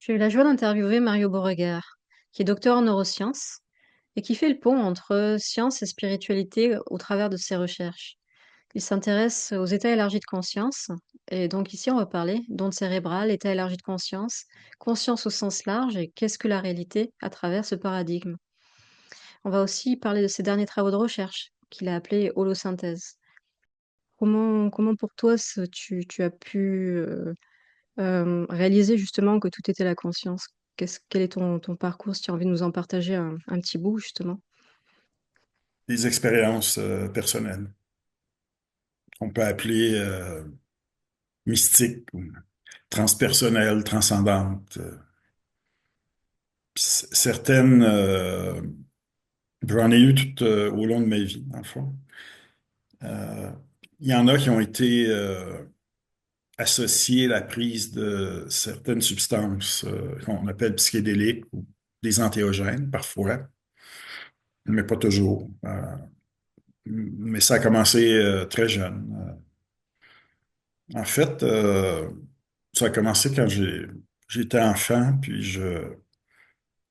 J'ai eu la joie d'interviewer Mario Beauregard, qui est docteur en neurosciences et qui fait le pont entre science et spiritualité au travers de ses recherches. Il s'intéresse aux états élargis de conscience, et donc ici on va parler d'onde cérébrale, état élargi de conscience, conscience au sens large et qu'est-ce que la réalité à travers ce paradigme. On va aussi parler de ses derniers travaux de recherche, qu'il a appelés holosynthèse. Comment pour toi tu as pu réaliser justement que tout était la conscience. Quel est ton parcours? Si tu as envie de nous en partager un petit bout justement. Des expériences personnelles qu'on peut appeler mystiques ou transpersonnelles, transcendantes. Certaines, j'en ai eu tout au long de ma vie, dans le fond. Euh, il y en a qui ont été associées à la prise de certaines substances qu'on appelle psychédéliques ou des antéogènes, parfois, mais pas toujours. Mais ça a commencé très jeune. En fait, ça a commencé quand j'étais enfant, puis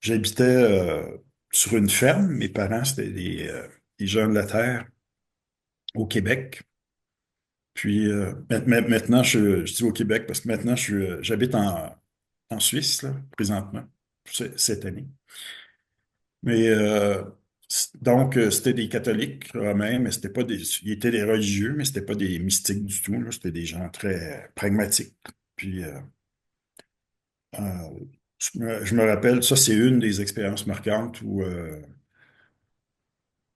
j'habitais sur une ferme. Mes parents, c'était des gens de la terre au Québec. Puis maintenant, je dis au Québec parce que maintenant, j'habite en Suisse, là, présentement, cette année. Mais donc, c'était des catholiques romains, mais c'était pas ils étaient des religieux, mais c'était pas des mystiques du tout, là. C'était des gens très pragmatiques. Puis Euh, je me rappelle, ça c'est une des expériences marquantes où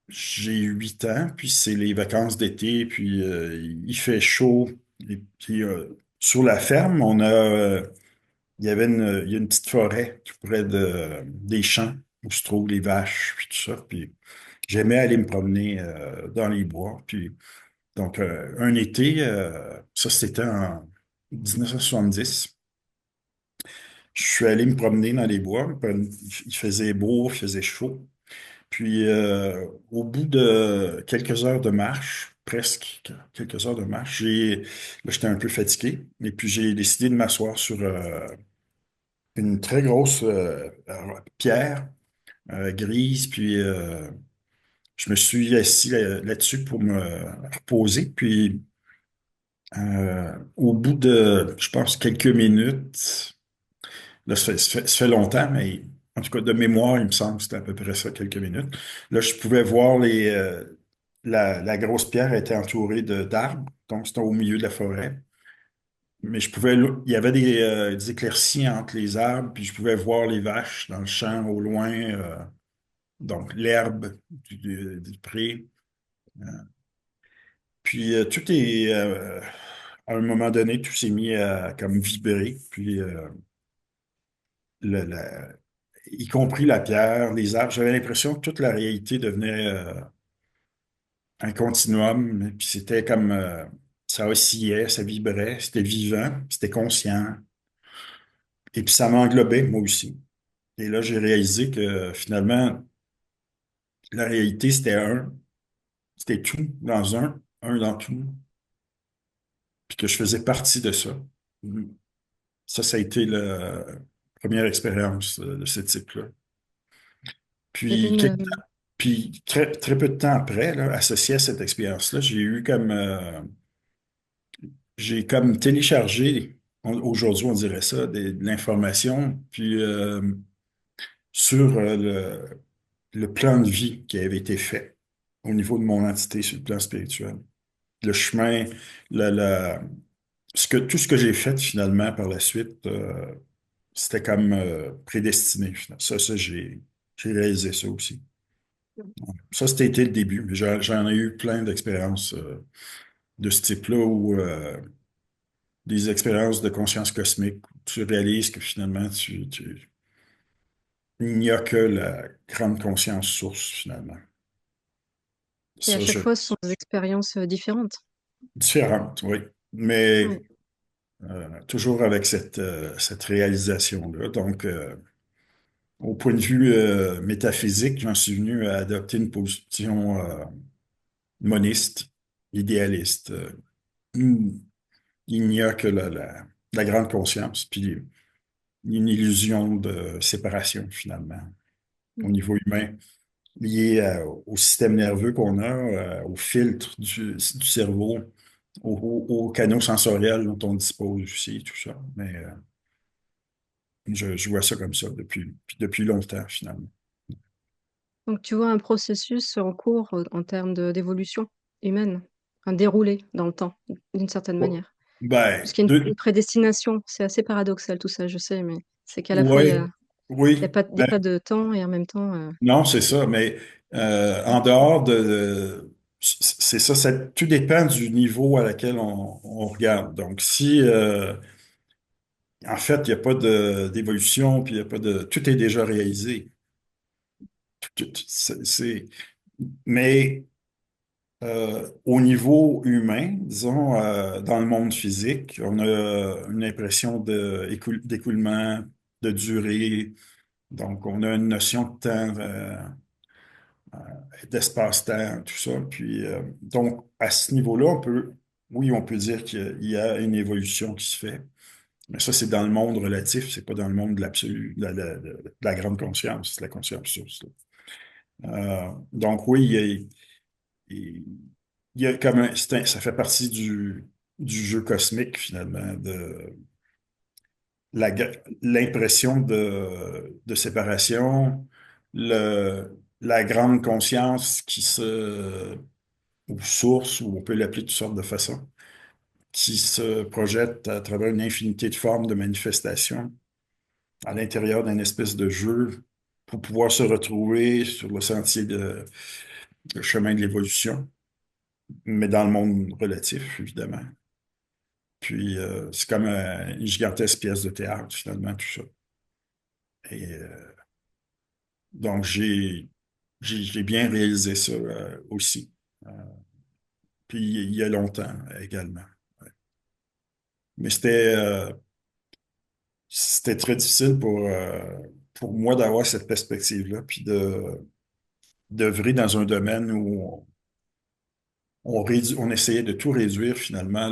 j'ai eu 8 ans, puis c'est les vacances d'été, puis il fait chaud. Et puis sur la ferme, il y a une petite forêt tout près des champs où se trouvent les vaches, puis tout ça. Puis j'aimais aller me promener dans les bois. Puis donc un été, ça c'était en 1970. Je suis allé me promener dans les bois. Il faisait beau, il faisait chaud. Puis, au bout de quelques heures de marche, presque quelques heures de marche, là, j'étais un peu fatigué. Et puis, j'ai décidé de m'asseoir sur une très grosse pierre grise. Puis, je me suis assis là-dessus pour me reposer. Puis, au bout de, je pense, quelques minutes, là, ça fait longtemps, mais en tout cas, de mémoire, il me semble que c'était à peu près ça, quelques minutes. Là, je pouvais voir la grosse pierre était entourée d'arbres, donc c'était au milieu de la forêt. Mais il y avait des éclaircies entre les arbres, puis je pouvais voir les vaches dans le champ au loin, donc l'herbe du pré. Euh, Puis à un moment donné, tout s'est mis à comme vibrer, puis le- la- y compris la pierre, les arbres. J'avais l'impression que toute la réalité devenait un continuum, et puis c'était comme ça oscillait, ça vibrait, c'était vivant, c'était conscient, et puis ça m'englobait moi aussi. Et là, j'ai réalisé que finalement, la réalité, c'était tout dans un dans tout, puis que je faisais partie de ça. Ça a été la première expérience de ce type-là. Il y avait Puis, une, puis très, très peu de temps après, là, associé à cette expérience-là, j'ai comme téléchargé, aujourd'hui on dirait ça, de l'information, puis sur le plan de vie qui avait été fait au niveau de mon entité sur le plan spirituel. Le chemin, la, la- tout ce que j'ai fait finalement par la suite, c'était comme prédestiné. Ça, j'ai réalisé ça aussi. Ça, c'était été le début, mais j'en ai eu plein d'expériences de ce type-là où des expériences de conscience cosmique où tu réalises que finalement, il n'y a que la grande conscience source, finalement. et à Ça, chaque fois, ce sont des expériences différentes. différente, oui, mais Ouais. toujours avec cette réalisation-là. Donc, au point de vue métaphysique, j'en suis venu à adopter une position moniste, idéaliste. Il n'y a que la grande conscience. Puis une illusion de séparation, finalement, au Mhm. niveau humain, lié au système nerveux qu'on a, au filtre du cerveau, aux canaux sensoriels dont on dispose aussi, tout ça. Mais je vois ça comme ça depuis longtemps, finalement. Donc tu vois un processus en cours en termes d'évolution humaine, un déroulé dans le temps, d'une certaine Ouais. manière. Ben, Puisqu'il y a une prédestination, c'est assez paradoxal tout ça, je sais, mais c'est qu'à la fois ouais, oui, il y a pas de temps et en même temps, non, c'est ça, mais en dehors c'est ça, tout dépend du niveau à laquelle on regarde. Donc, si en fait, il n'y a pas d'évolution, puis il y a pas de. Tout est déjà réalisé. Mais au niveau humain, disons, dans le monde physique, on a une impression d'écoulement, de durée. Donc, on a une notion de temps. D'espace-temps, tout ça. Puis, donc, à ce niveau-là, oui, on peut dire qu'il y a une évolution qui se fait. Mais ça, c'est dans le monde relatif, c'est pas dans le monde de l'absolu, de la grande conscience, de la conscience source, là. Donc, oui, il y a comme ça fait partie du jeu cosmique, finalement, de l'impression de séparation, la grande conscience ou source, ou on peut l'appeler de toutes sortes de façons, qui se projette à travers une infinité de formes de manifestations à l'intérieur d'un espèce de jeu pour pouvoir se retrouver sur le sentier le chemin de l'évolution, mais dans le monde relatif, évidemment. Puis, c'est comme une gigantesque pièce de théâtre, finalement, tout ça. Et donc, j'ai bien réalisé ça aussi. Euh, Puis, il y a longtemps également. Ouais. Mais c'était très difficile pour moi d'avoir cette perspective-là, puis d'œuvrer dans un domaine où on essayait de tout réduire finalement,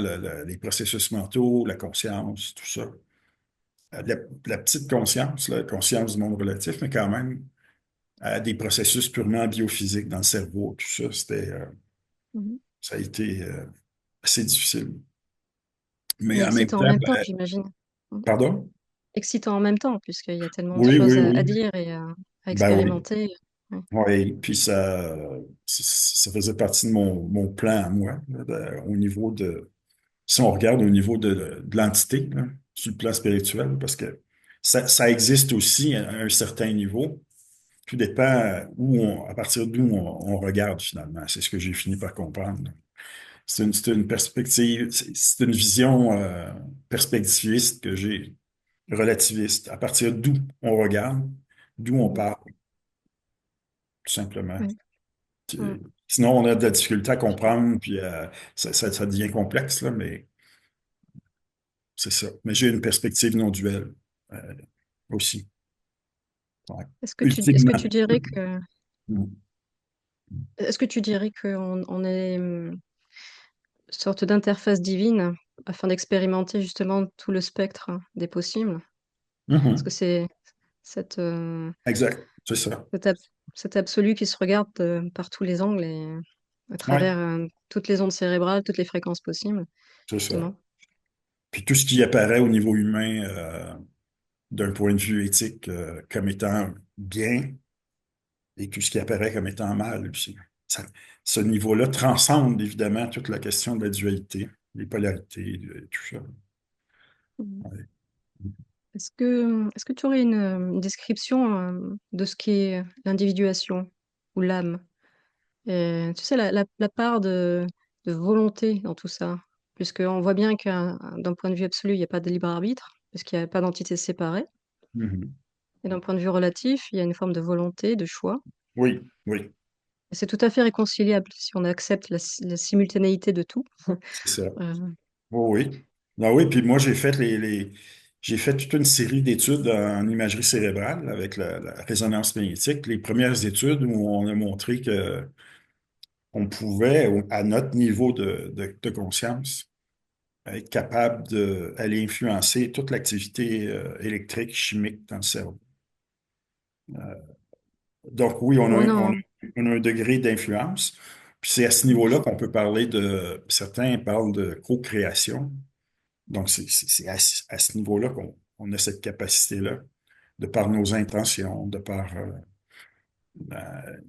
les processus mentaux, la conscience, tout ça. La petite conscience, la conscience du monde relatif, mais quand même à des processus purement biophysiques dans le cerveau, tout ça, mhm. ça a été assez difficile. Mais Mais en même excitant en temps, même temps, j'imagine. Mhm. pardon? Excitant en même temps, puisqu'il y a tellement de Oui, choses oui, à oui. dire et à Ben oui. expérimenter. Ouais. Oui, puis ça faisait partie de mon plan à moi, là, au niveau si on regarde au niveau de l'entité, là, sur le plan spirituel, parce que ça existe aussi à un certain niveau. Tout dépend à partir d'où on regarde finalement. C'est ce que j'ai fini par comprendre. C'est une perspective, c'est une vision perspectiviste que j'ai, relativiste. À partir d'où on regarde, d'où on Mhm. parle, tout simplement. Ouais. Mhm. Sinon, on a de la difficulté à comprendre, puis ça devient complexe, là, mais c'est ça. Mais j'ai une perspective non duelle aussi. Ouais. Est-ce que tu Ultimement. dirais que, Mm. est-ce que tu dirais qu'on on est une sorte d'interface divine afin d'expérimenter justement tout le spectre des possibles? Est-ce que Mhm. c'est cette, Exact, c'est ça. cet, ab- cet absolu qui se regarde par tous les angles et à Oui, travers toutes les ondes cérébrales, toutes les fréquences possibles, c'est ça. justement? Puis tout ce qui apparaît au niveau humain, d'un point de vue éthique, comme étant bien, et tout ce qui apparaît comme étant mal aussi. Ça- Ce niveau-là transcende évidemment toute la question de la dualité, les polarités, tout ça. Mhm. Ouais. Est-ce que tu aurais une description de ce qu'est l'individuation ou l'âme? Et tu sais, la part de volonté dans tout ça, puisqu'on voit bien d'un point de vue absolu, il n'y a pas de libre arbitre, puisqu'il n'y a pas d'entité séparée. Mhm. Et d'un point de vue relatif, il y a une forme de volonté, de choix. Oui, oui, Et c'est tout à fait réconciliable si on accepte la simultanéité de tout. c'est ça. Euh, Oui, oui. Ah oui, puis moi, j'ai fait toute une série d'études en imagerie cérébrale avec la résonance magnétique. Les premières études où on a montré qu'on pouvait, à notre niveau de conscience, être capable d'aller influencer toute l'activité électrique, chimique dans le cerveau. Donc oui, Ouais, non. on a un degré d'influence. Puis c'est à ce niveau-là qu'on peut parler certains parlent de co-création. Donc c'est à ce niveau-là qu'on on a cette capacité-là, de par nos intentions,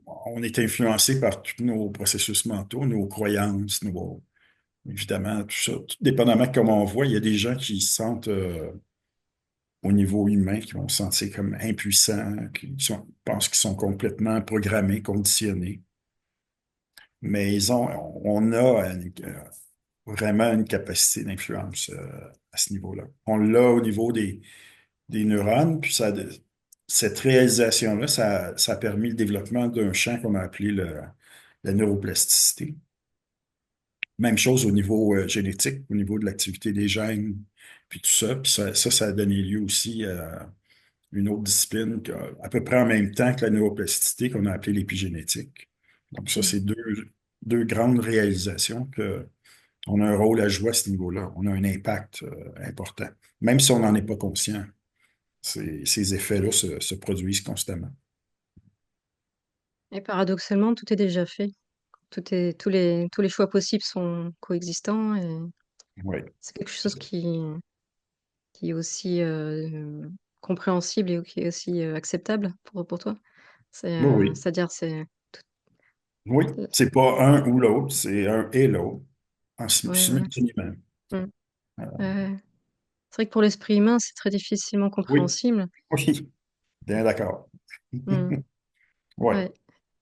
on est influencé par tous nos processus mentaux, nos croyances, évidemment, tout ça. Tout dépendamment de comment on voit, il y a des gens qui se sentent au niveau humain, qui vont se sentir comme impuissants, pensent qu'ils sont complètement programmés, conditionnés. Mais on a vraiment une capacité d'influence à ce niveau-là. On l'a au niveau des neurones, puis cette réalisation-là, ça a permis le développement d'un champ qu'on a appelé la neuroplasticité. Même chose au niveau génétique, au niveau de l'activité des gènes, puis tout ça. Puis ça a donné lieu aussi à une autre discipline à peu près en même temps que la neuroplasticité qu'on a appelée l'épigénétique. Donc ça, c'est deux grandes réalisations que on a un rôle à jouer à ce niveau-là. On a un impact important, même si on n'en est pas conscient. Ces effets-là se produisent constamment. Et paradoxalement, tout est déjà fait. Tous les choix possibles sont coexistants et Oui, c'est quelque chose qui est aussi compréhensible et qui est aussi acceptable pour toi. oui, oui. C'est-à-dire, c'est Oui, c'est pas un ou l'autre, c'est un et l'autre, ouais, ouais. simultanément. Mm. Euh, Ouais. C'est vrai que pour l'esprit humain, c'est très difficilement oui, compréhensible. oui, bien d'accord. Mm. Oui, Ouais.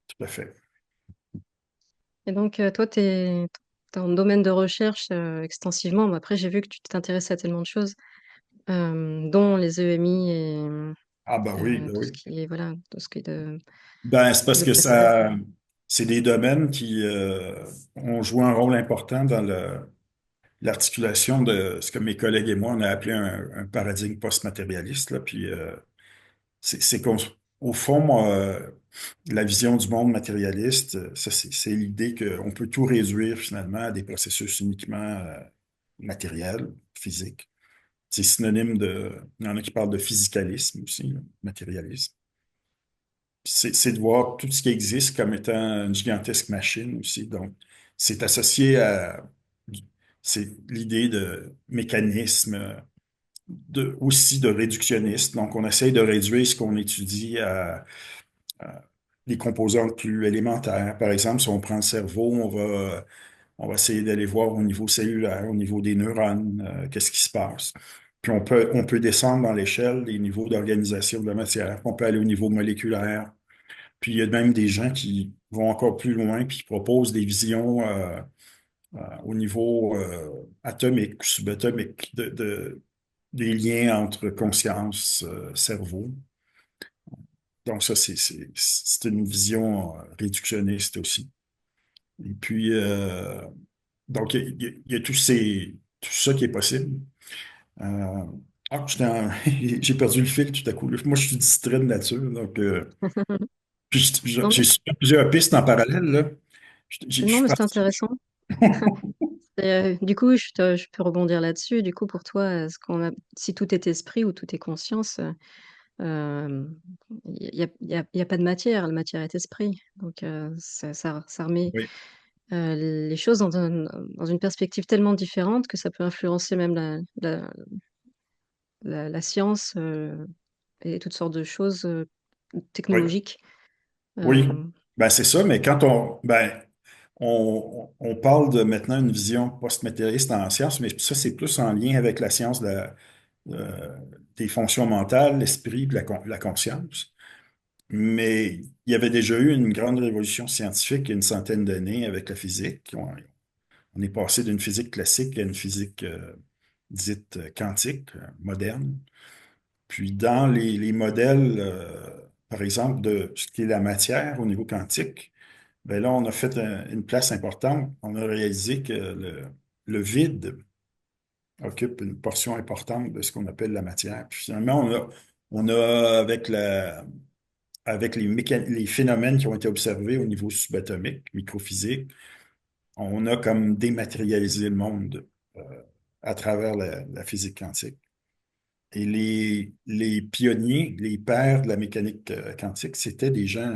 tout à fait. Et donc, toi, tu es dans le domaine de recherche extensivement. Mais après, j'ai vu que tu t'intéresses à tellement de choses, dont les EMI et Ah ben tout ce oui. qui est, voilà, tout ce qui est Ben, c'est parce de que placement. c'est des domaines qui ont joué un rôle important dans l'articulation de ce que mes collègues et moi, on a appelé un paradigme post-matérialiste, là. Puis, c'est au fond, la vision du monde matérialiste, ça, c'est l'idée qu'on peut tout réduire finalement à des processus uniquement matériels, physiques. C'est synonyme il y en a qui parlent de physicalisme aussi, là, matérialisme. C'est de voir tout ce qui existe comme étant une gigantesque machine aussi. Donc, c'est associé c'est l'idée de mécanisme, aussi de réductionniste. Donc, on essaye de réduire ce qu'on étudie à des composantes plus élémentaires. Par exemple, si on prend le cerveau, on va essayer d'aller voir au niveau cellulaire, au niveau des neurones, qu'est-ce qui se passe. Puis on peut descendre dans l'échelle des niveaux d'organisation de la matière. On peut aller au niveau moléculaire. Puis il y a même des gens qui vont encore plus loin puis qui proposent des visions au niveau atomique ou subatomique des liens entre conscience, cerveau. Donc ça, c'est une vision réductionniste aussi. Et puis, donc, il y a tout ça qui est possible. Euh, j'ai perdu le fil tout à coup. Moi, je suis distrait de nature, donc Non, j'ai plusieurs pistes en parallèle, là. Je non, suis mais c'est parti. intéressant. Du coup, je peux rebondir là-dessus. Du coup, pour toi, si tout est esprit ou tout est conscience, il y a pas de matière. La matière est esprit. Donc, ça remet Oui, les choses dans une perspective tellement différente que ça peut influencer même la science et toutes sortes de choses oui, technologiques. oui. Euh, Ben, c'est ça, mais on parle de maintenant une vision post-matérialiste en science, mais ça, c'est plus en lien avec la science euh, des fonctions mentales, l'esprit, puis la conscience. Mais il y avait déjà eu une grande révolution scientifique il y a une centaine d'années avec la physique. On est passé d'une physique classique à une physique dite quantique, moderne. Puis dans les modèles, par exemple, de ce qui est la matière au niveau quantique, ben là, on a fait une place importante. On a réalisé que le vide occupe une portion importante de ce qu'on appelle la matière. Puis finalement, on a avec les phénomènes qui ont été observés au niveau subatomique, microphysique, on a comme dématérialisé le monde. à travers la physique quantique. Et les pionniers, les pères de la mécanique quantique, c'était des gens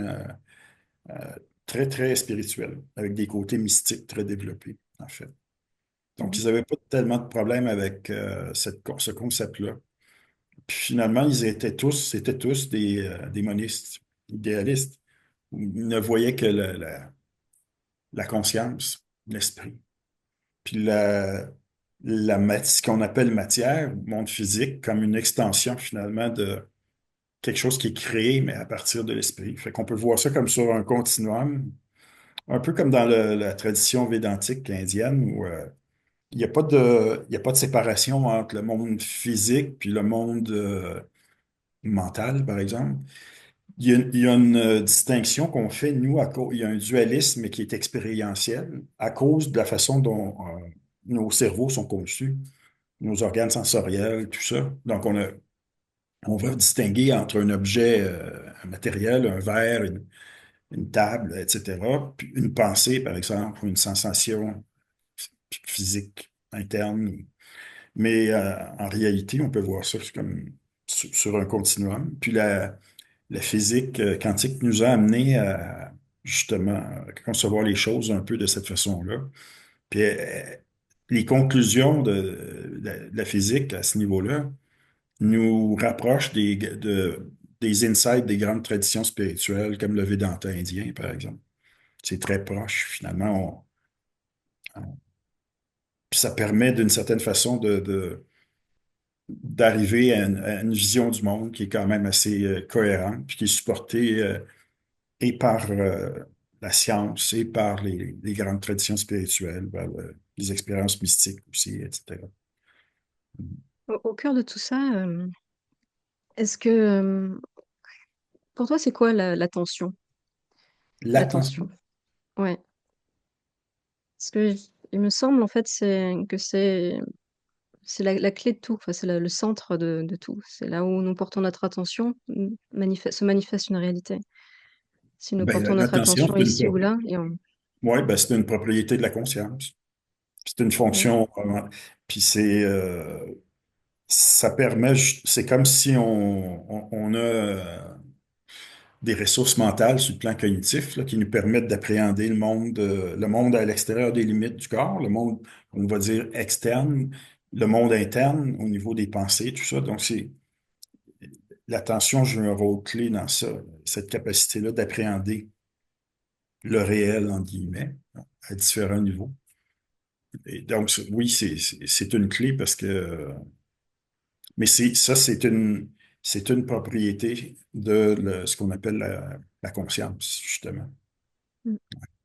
euh, très, très spirituels, avec des côtés mystiques très développés, en fait. Donc, Mhm. ils n'avaient pas tellement de problème avec ce concept-là. Puis finalement, c'était tous des monistes, idéalistes. Ils ne voyaient que la conscience, l'esprit. Puis ce qu'on appelle matière, monde physique, comme une extension finalement de quelque chose qui est créé, mais à partir de l'esprit. Fait qu'on peut voir ça comme sur un continuum, un peu comme dans la tradition védantique indienne, où il y a pas de séparation entre le monde physique puis le monde mental, par exemple. Il y a une distinction qu'on fait, nous, il y a un dualisme qui est expérientiel à cause de la façon dont nos cerveaux sont conçus, nos organes sensoriels, tout ça. Donc, on va distinguer entre un objet un matériel, un verre, une table, etc., puis une pensée, par exemple, ou une sensation physique interne. Mais en réalité, on peut voir ça comme sur un continuum. Puis la physique quantique nous a amené à justement concevoir les choses un peu de cette façon-là. Puis les conclusions de la physique à ce niveau-là nous rapprochent des insights des grandes traditions spirituelles comme le Vedanta indien, par exemple. C'est très proche, finalement. Puis ça permet d'une certaine façon d'arriver à une vision du monde qui est quand même assez cohérente, puis qui est supportée et par la science et par les grandes traditions spirituelles, par les expériences mystiques aussi, etc. Au cœur de tout ça, est-ce que, pour toi, c'est quoi l'attention? L'attention. L'attention. Ouais. Parce que il me semble, en fait, c'est la clé de tout. Enfin, c'est le centre de tout. C'est là où nous portons notre attention, se manifeste une réalité. Si nous Ben, portons notre l'attention, attention ici ou là, ouais, ben, c'est une propriété de la conscience. C'est une oui. fonction, puis ça permet, c'est comme si on a des ressources mentales sur le plan cognitif là, qui nous permettent d'appréhender le monde à l'extérieur des limites du corps, le monde, on va dire, externe, le monde interne au niveau des pensées, tout ça. Donc, l'attention joue un rôle clé dans ça, cette capacité-là d'appréhender le réel, en guillemets, à différents niveaux. Et donc, oui, c'est une clé parce que, mais c'est une propriété de ce qu'on appelle la conscience, justement. Mm.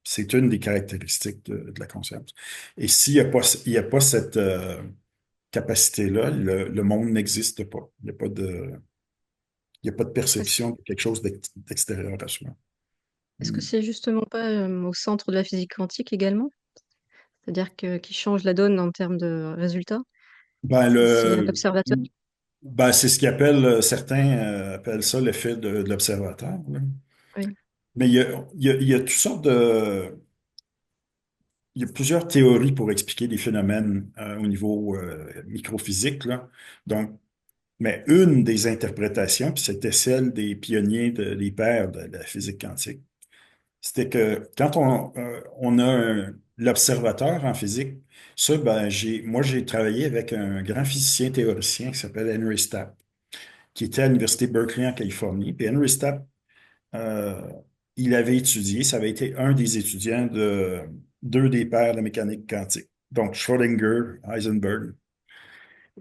C'est une des caractéristiques de la conscience. Et s'il y a pas cette capacité-là, le monde n'existe pas. Il y a pas de Est-ce, perception de quelque chose d'extérieur à soi. est-ce que Hmm. c'est justement pas au centre de la physique quantique également? C'est-à-dire qui change la donne en termes de résultats? Ben, Si l'observateur, c'est ce certains appellent ça l'effet de l'observateur, là. oui, Mais il y a toutes sortes il y a plusieurs théories pour expliquer des phénomènes au niveau microphysique, là. Donc, mais une des interprétations, puis c'était celle des pionniers, des pères de la physique quantique, c'était que quand on a l'observateur en physique, ça, ben, moi, j'ai travaillé avec un grand physicien théoricien qui s'appelle Henry Stapp, qui était à l'Université Berkeley en Californie. Puis Henry Stapp, euh, il avait étudié, ça avait été un des étudiants de deux des pères de la mécanique quantique. Donc, Schrödinger, Heisenberg.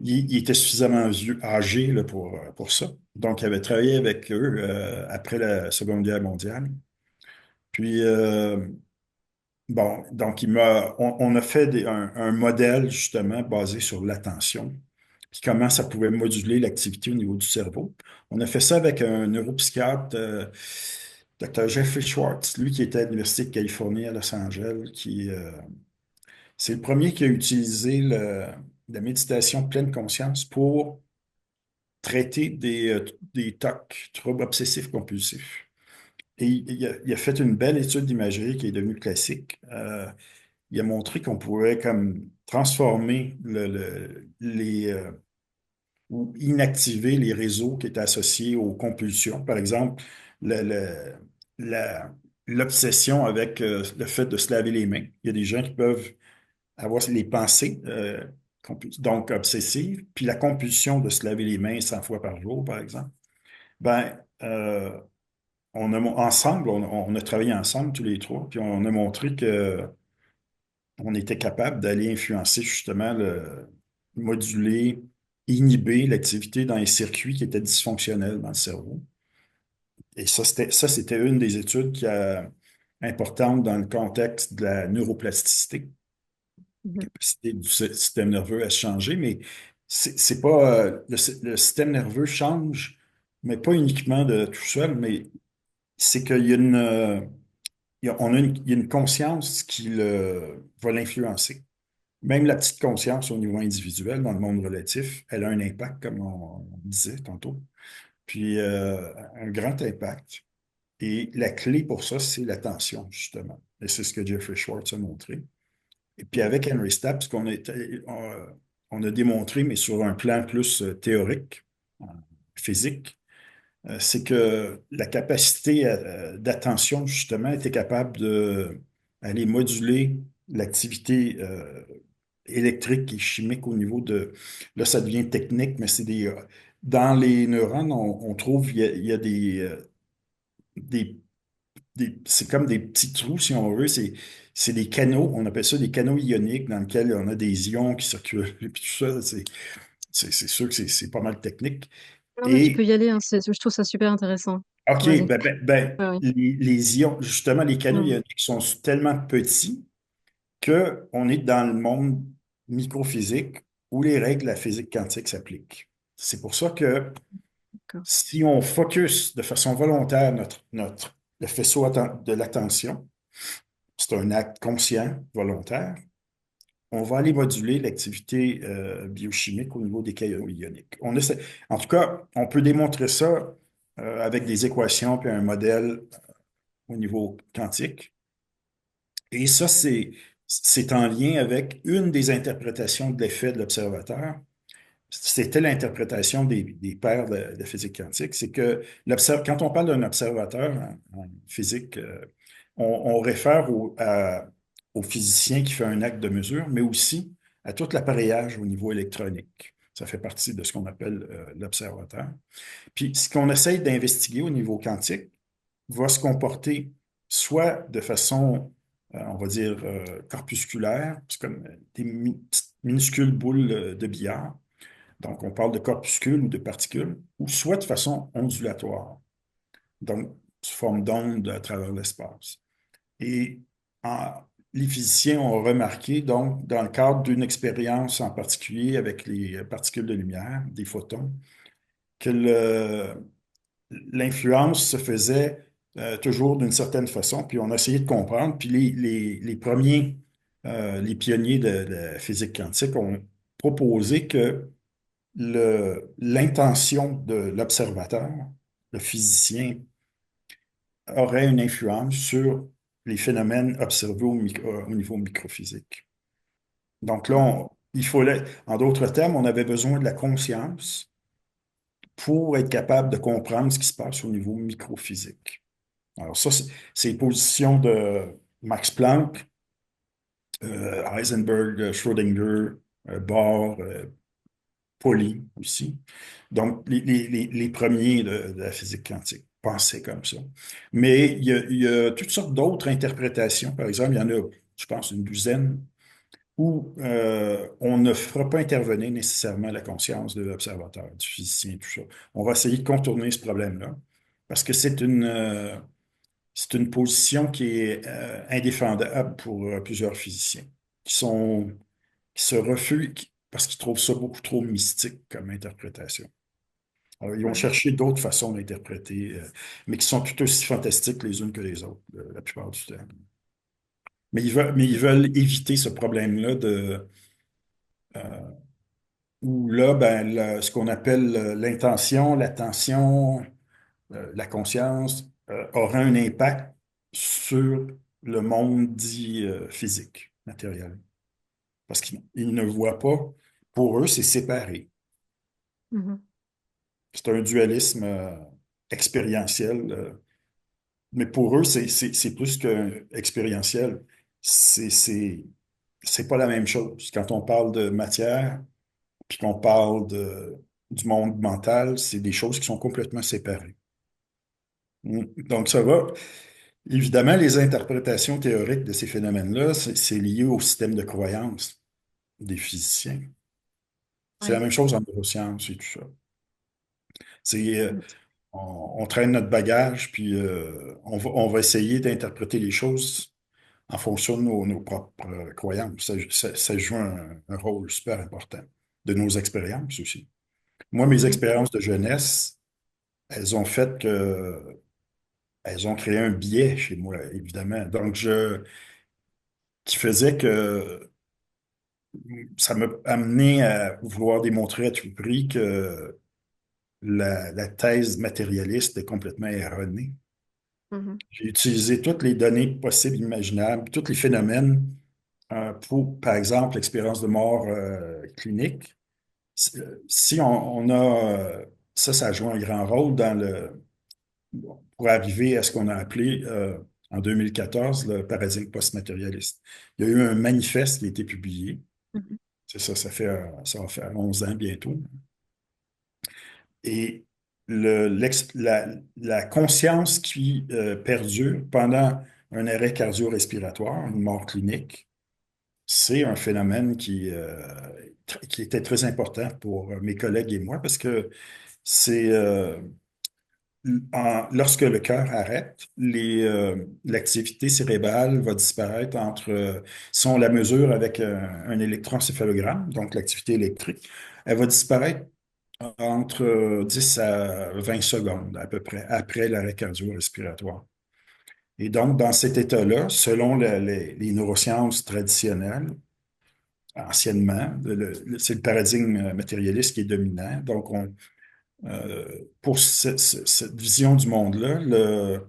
Il était suffisamment âgé là, pour ça. Donc, il avait travaillé avec eux après la Seconde Guerre mondiale. Puis, bon, donc on a fait un modèle justement basé sur l'attention, puis comment ça pouvait moduler l'activité au niveau du cerveau. On a fait ça avec un neuropsychiatre, Dr. Jeffrey Schwartz, lui qui était à l'Université de Californie à Los Angeles, c'est le premier qui a utilisé la méditation pleine conscience pour traiter des TOC, troubles obsessifs compulsifs. Et il a fait une belle étude d'imagerie qui est devenue classique. Il a montré qu'on pouvait comme transformer ou inactiver les réseaux qui étaient associés aux compulsions. Par exemple, le- le- la- l'obsession avec le fait de se laver les mains. Il y a des gens qui peuvent avoir les pensées donc obsessives, puis la compulsion de se laver les mains 100 fois par jour, par exemple. Ben, ensemble, on a travaillé ensemble tous les trois, puis on a montré que on était capable d'aller influencer justement moduler, inhiber l'activité dans les circuits qui étaient dysfonctionnels dans le cerveau. Et ça, c'était une des études importantes dans le contexte de la neuroplasticité, Mhm. capacité du système nerveux à se changer, mais c'est pas le système nerveux change, mais pas uniquement de tout seul, mais c'est qu'il y a il y a une conscience va l'influencer. Même la petite conscience au niveau individuel, dans le monde relatif, elle a un impact, comme on disait tantôt. Puis un grand impact. Et la clé pour ça, c'est l'attention, justement. Et c'est ce que Jeffrey Schwartz a montré. Et puis avec Henry Stapp, on a démontré, mais sur un plan plus théorique, physique, c'est que la capacité d'attention, justement, était capable de aller moduler l'activité électrique et chimique au niveau de... Là, ça devient technique, mais dans les neurones, on trouve, il y a des c'est comme des petits trous, si on veut. C'est des canaux, on appelle ça des canaux ioniques dans lesquels on a des ions qui circulent. Et puis tout ça, c'est sûr que c'est pas mal technique. Non, mais tu peux Et, y aller, hein, je trouve ça super intéressant. OK, Vas-y. ben, Ouais, ouais. les ions, justement, les canaux Mhm. ioniques sont tellement petits qu'on est dans le monde microphysique où les règles de la physique quantique s'appliquent. C'est pour ça que D'accord. si on focus de façon volontaire le faisceau de l'attention, c'est un acte conscient, volontaire, on va aller moduler l'activité biochimique au niveau des caillons ioniques. En tout cas, on peut démontrer ça avec des équations puis un modèle au niveau quantique. Et ça, c'est en lien avec une des interprétations de l'effet de l'observateur. C'était l'interprétation des pères de physique quantique. C'est que quand on parle d'un observateur en physique, on réfère au physicien qui fait un acte de mesure, mais aussi à tout l'appareillage au niveau électronique. Ça fait partie de ce qu'on appelle l'observateur. Puis ce qu'on essaye d'investiguer au niveau quantique va se comporter soit de façon, on va dire, corpusculaire, c'est comme des petites minuscules boules de billard. Donc, on parle de corpuscules ou de particules, ou soit de façon ondulatoire, donc sous forme d'onde à travers l'espace. Et en- les physiciens ont remarqué, donc, dans le cadre d'une expérience en particulier avec les particules de lumière, des photons, que l'influence se faisait toujours d'une certaine façon, puis on a essayé de comprendre, puis les premiers, les pionniers de la physique quantique ont proposé que l'intention de l'observateur, le physicien, aurait une influence sur les phénomènes observés au niveau microphysique. Donc là, en d'autres termes, on avait besoin de la conscience pour être capable de comprendre ce qui se passe au niveau microphysique. Alors ça, c'est les positions de Max Planck, Heisenberg, Schrödinger, Bohr, Pauli aussi. Donc, les premiers de la physique quantique pensaient comme ça. Mais il y a toutes sortes d'autres interprétations. Par exemple, il y en a, je pense, une douzaine où on ne fera pas intervenir nécessairement la conscience de l'observateur, du physicien, tout ça. On va essayer de contourner ce problème-là parce que c'est une position qui est indéfendable pour plusieurs physiciens qui se refusent parce qu'ils trouvent ça beaucoup trop mystique comme interprétation. Alors, ils vont Ouais. chercher d'autres façons d'interpréter, mais qui sont tout aussi fantastiques les unes que les autres, la plupart du temps. Mais ils veulent éviter ce problème-là où là, ben, ce qu'on appelle l'intention, l'attention, la conscience, aura un impact sur le monde dit physique, matériel. parce qu'ils ne voient pas, pour eux, c'est séparé. Mhm. C'est un dualisme expérientiel, mais pour eux, c'est plus qu'expérientiel. C'est c'est pas la même chose. Quand on parle de matière, puis qu'on parle du monde mental, c'est des choses qui sont complètement séparées. Donc, ça va. Évidemment, les interprétations théoriques de ces phénomènes-là, c'est lié au système de croyance des physiciens. C'est la Oui. même chose en neurosciences et tout ça. C'est, Mm. on traîne notre bagage, puis on va essayer d'interpréter les choses en fonction de nos propres croyances. Ça joue un rôle super important de nos expériences aussi. Moi, mes Mhm. expériences de jeunesse, elles ont fait que, elles ont créé un biais chez moi, évidemment. Qui faisait que ça m'a amené à vouloir démontrer à tout prix que la thèse matérialiste est complètement erronée. Mhm. J'ai utilisé toutes les données possibles, imaginables, tous les phénomènes pour, par exemple, l'expérience de mort clinique. Si on a ça joue un grand rôle pour arriver à ce qu'on a appelé en 2014 le paradigme post-matérialiste. Il y a eu un manifeste qui a été publié. Mhm. C'est ça, ça va faire 11 ans bientôt. Et la conscience qui perdure pendant un arrêt cardio-respiratoire, une mort clinique, c'est un phénomène qui était très important pour mes collègues et moi parce que c'est lorsque le cœur arrête, l'activité cérébrale va disparaître si on la mesure avec un électroencéphalogramme, donc l'activité électrique, elle va disparaître entre 10 à 20 secondes à peu près après l'arrêt cardio-respiratoire. Et donc, dans cet état-là, selon les neurosciences traditionnelles, anciennement, c'est le paradigme matérialiste qui est dominant. Donc, pour cette vision du monde-là,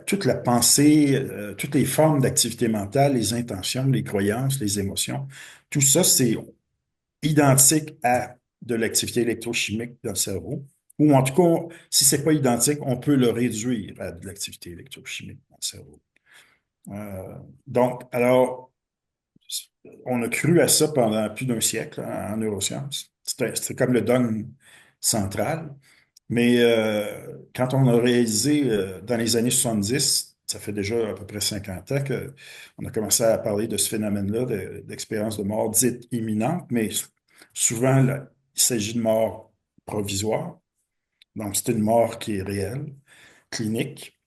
toute la pensée, toutes les formes d'activité mentale, les intentions, les croyances, les émotions, tout ça, c'est identique à de l'activité électrochimique dans le cerveau. Ou en tout cas, si c'est pas identique, on peut le réduire à de l'activité électrochimique dans le cerveau. Alors, on a cru à ça pendant plus d'un siècle en neurosciences. C'était comme le dogme central. Mais quand on a réalisé dans les années 70, ça fait déjà à peu près 50 ans qu'on a commencé à parler de ce phénomène-là, d'expérience de mort dite imminente, mais souvent, là, il s'agit de mort provisoire. Donc, c'est une mort qui est réelle, clinique,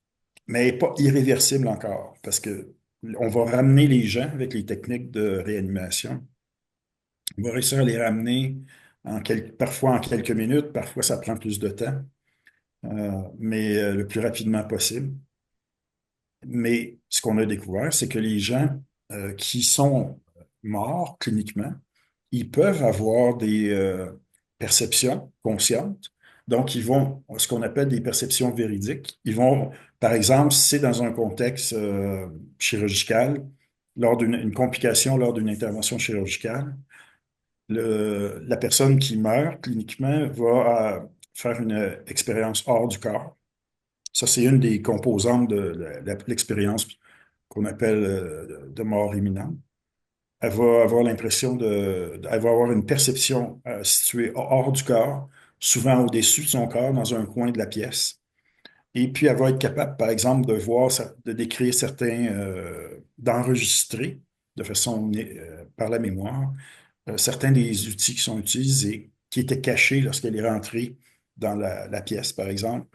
mais pas irréversible encore, parce que on va ramener les gens avec les techniques de réanimation. On va réussir à les ramener parfois en quelques minutes, parfois ça prend plus de temps, mais le plus rapidement possible. Mais ce qu'on a découvert, c'est que les gens qui sont morts cliniquement, ils peuvent avoir des perceptions conscientes. Donc, ils vont, ce qu'on appelle des perceptions véridiques. Ils vont, par exemple, si c'est dans un contexte chirurgical, lors d'une complication, lors d'une intervention chirurgicale, la personne qui meurt cliniquement va faire une expérience hors du corps. Ça, c'est une des composantes de l'expérience qu'on appelle de mort imminente. Elle va avoir l'impression elle va avoir une perception située hors du corps, souvent au-dessus de son corps, dans un coin de la pièce. Et puis, elle va être capable, par exemple, de voir, de décrire d'enregistrer de façon par la mémoire, certains des outils qui sont utilisés, qui étaient cachés lorsqu'elle est rentrée dans la pièce, par exemple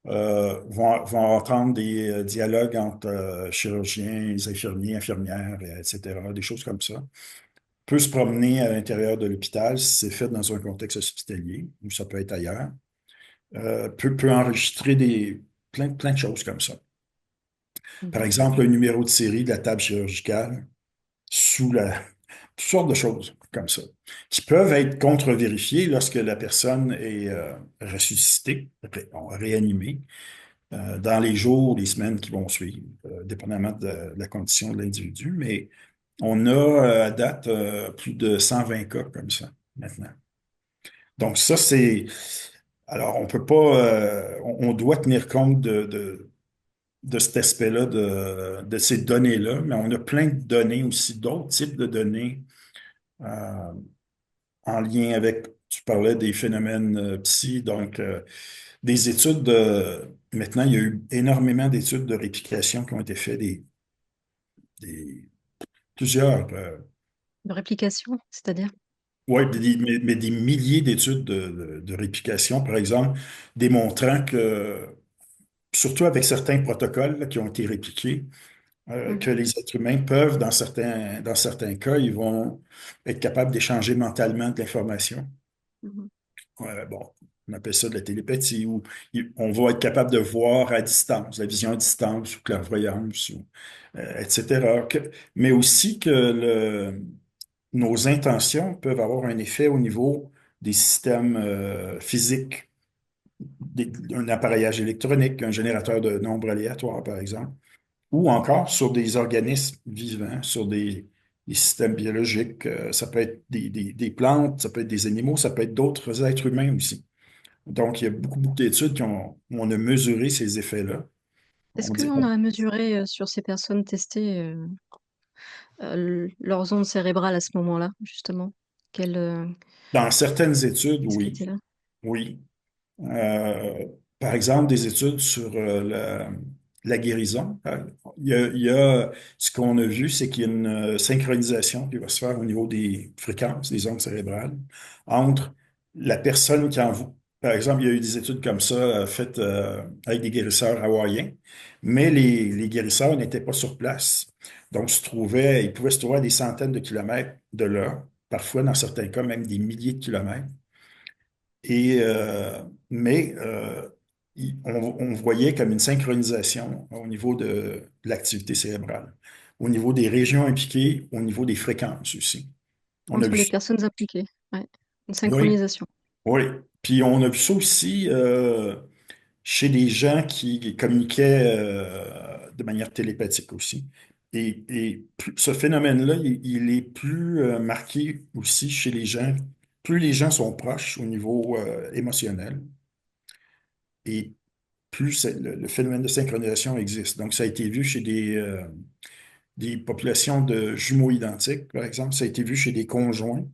vont entendre des dialogues entre chirurgiens, les infirmiers, infirmières, etc., des choses comme ça. Peut se promener à l'intérieur de l'hôpital si c'est fait dans un contexte hospitalier, ou ça peut être ailleurs. Peut enregistrer plein de choses comme ça. Par Mhm. exemple, un numéro de série de la table chirurgicale sous toutes sortes de choses comme ça, qui peuvent être contre-vérifiées lorsque la personne est ressuscitée, réanimée, dans les jours, les semaines qui vont suivre, dépendamment de la condition de l'individu. Mais On a à date plus de 120 cas comme ça maintenant. Donc ça, c'est... Alors, on peut pas... on doit tenir compte de cet aspect-là, de ces données-là, mais on a plein de données aussi, d'autres types de données euh, en lien avec, tu parlais des phénomènes psy, donc des études maintenant, il y a eu énormément d'études de réplication qui ont été faites, des- plusieurs, De réplication, c'est-à-dire? ouais, mais des milliers d'études de réplication, par exemple, démontrant que, surtout avec certains protocoles là, qui ont été répliqués, que Mhm, les êtres humains peuvent, dans certains cas, ils vont être capables d'échanger mentalement de l'information. mhm. Bon, on appelle ça de la télépathie, ou on va être capable de voir à distance, la vision à distance, ou clairvoyance, etc. Mais aussi que nos intentions peuvent avoir un effet au niveau des systèmes physiques, un appareillage électronique, un générateur de nombres aléatoires, par exemple, ou encore sur des organismes vivants, sur des systèmes biologiques. Ça peut être des plantes, ça peut être des animaux, ça peut être d'autres êtres humains aussi. Donc, il y a beaucoup d'études où on a mesuré ces effets-là. Est-ce On dit, qu'on a mesuré sur ces personnes testées leurs ondes cérébrales à ce moment-là, justement? Quelle, dans certaines études, qu'est-ce qui oui, était là? oui. Euh, Par exemple, des études sur la guérison. Il y a ce qu'on a vu, c'est qu'il y a une synchronisation qui va se faire au niveau des fréquences, des ondes cérébrales, entre la personne qui en vous. Par exemple, il y a eu des études comme ça faites avec des guérisseurs hawaïens, mais les guérisseurs n'étaient pas sur place. Donc, ils pouvaient se trouver à des centaines de kilomètres de là, parfois dans certains cas même des milliers de kilomètres. Et, mais on voyait comme une synchronisation au niveau de l'activité cérébrale, au niveau des régions impliquées, au niveau des fréquences aussi. On a Entre vu les ça. personnes impliquées, ouais. Une Oui, synchronisation. oui. Puis on a vu ça aussi chez des gens qui communiquaient de manière télépathique aussi. Ce phénomène-là, il est plus marqué aussi chez les gens. Plus les gens sont proches au niveau émotionnel, et plus le phénomène de synchronisation existe. Donc, ça a été vu chez des populations de jumeaux identiques, par exemple. Ça a été vu chez des conjoints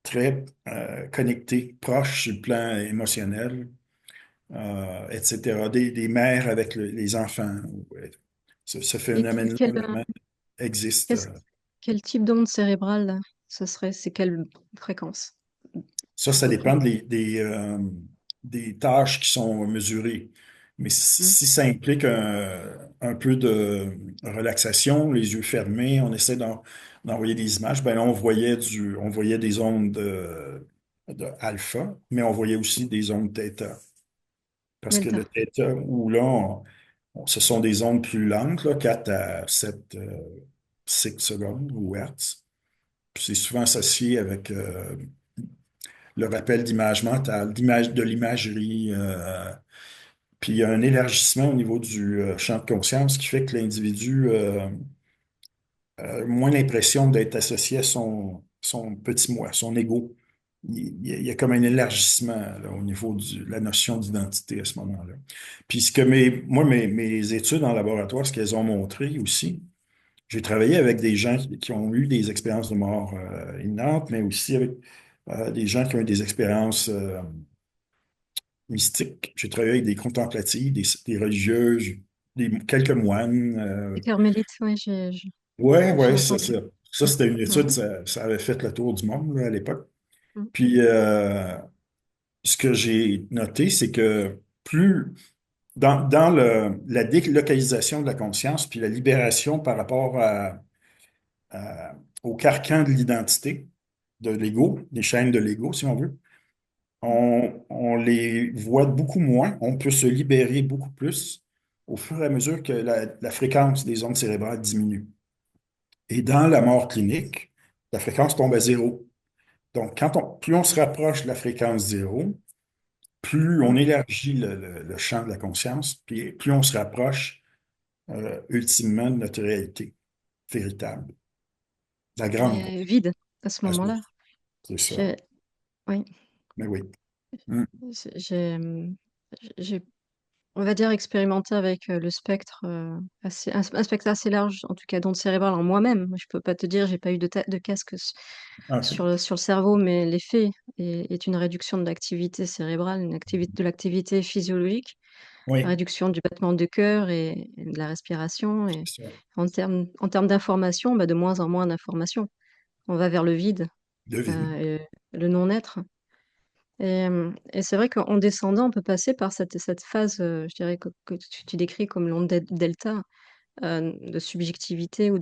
très connectés, proches sur le plan émotionnel, etc. Des mères avec les enfants. Ouais. Ce Et phénomène-là vraiment existe. qu'est-ce- quel type d'onde cérébrale ce serait? C'est quelle fréquence, à Ça peu près? dépend des tâches qui sont mesurées. Mais Hmm. si ça implique un peu de relaxation, les yeux fermés, on essaie d'envoyer des images, ben là, on voyait des ondes de alpha, mais on voyait aussi des ondes θ. Parce que le Delta. θ, où là, ce sont des ondes plus lentes, là, 4 à 7 cycles secondes ou hertz. Puis c'est souvent associé avec le rappel d'image mentale, de l'imagerie. Puis il y a un élargissement au niveau du champ de conscience qui fait que l'individu a moins l'impression d'être associé à son petit moi, son ego. Il y a comme un élargissement là, au niveau de la notion d'identité à ce moment-là. Puis mes études en laboratoire, ce qu'elles ont montré aussi, j'ai travaillé avec des gens qui ont eu des expériences de mort imminente, mais aussi avec des gens qui ont eu des expériences mystiques. J'ai travaillé avec des contemplatives, des religieuses, quelques moines. Les carmélites, oui, Ouais, j'ai ouais, entendu. ça, c'était une étude, Mhm. ça avait fait le tour du monde là, à l'époque. Mhm. Puis, ce que j'ai noté, c'est que plus dans la délocalisation de la conscience, puis la libération par rapport au carcan de l'identité, de l'ego, des chaînes de l'ego, si on veut, on les voit beaucoup moins, on peut se libérer beaucoup plus au fur et à mesure que la fréquence des ondes cérébrales diminue. Et dans la mort clinique, la fréquence tombe à zéro. Donc, plus on se rapproche de la fréquence zéro, plus on Mhm. élargit le champ de la conscience, puis plus on se rapproche ultimement de notre réalité véritable. La grande vide à ce confiance, moment-là. c'est ça. J'ai, oui, Mais oui. Mm. j'ai, on va dire, expérimenté avec le spectre, un spectre assez large, en tout cas d'ondes cérébrales en moi-même. Je peux pas te dire, j'ai pas eu de casque OK. sur le cerveau, mais l'effet est une réduction de l'activité cérébrale, de l'activité physiologique, Oui, réduction du battement du cœur et de la respiration. Et c'est ça. en termes d'information, bah, de moins en moins d'informations. On va vers le vide, De vide. et le non-être. Et c'est vrai qu'en descendant, on peut passer par cette phase, je dirais que tu décris comme l'onde delta, de subjectivité ou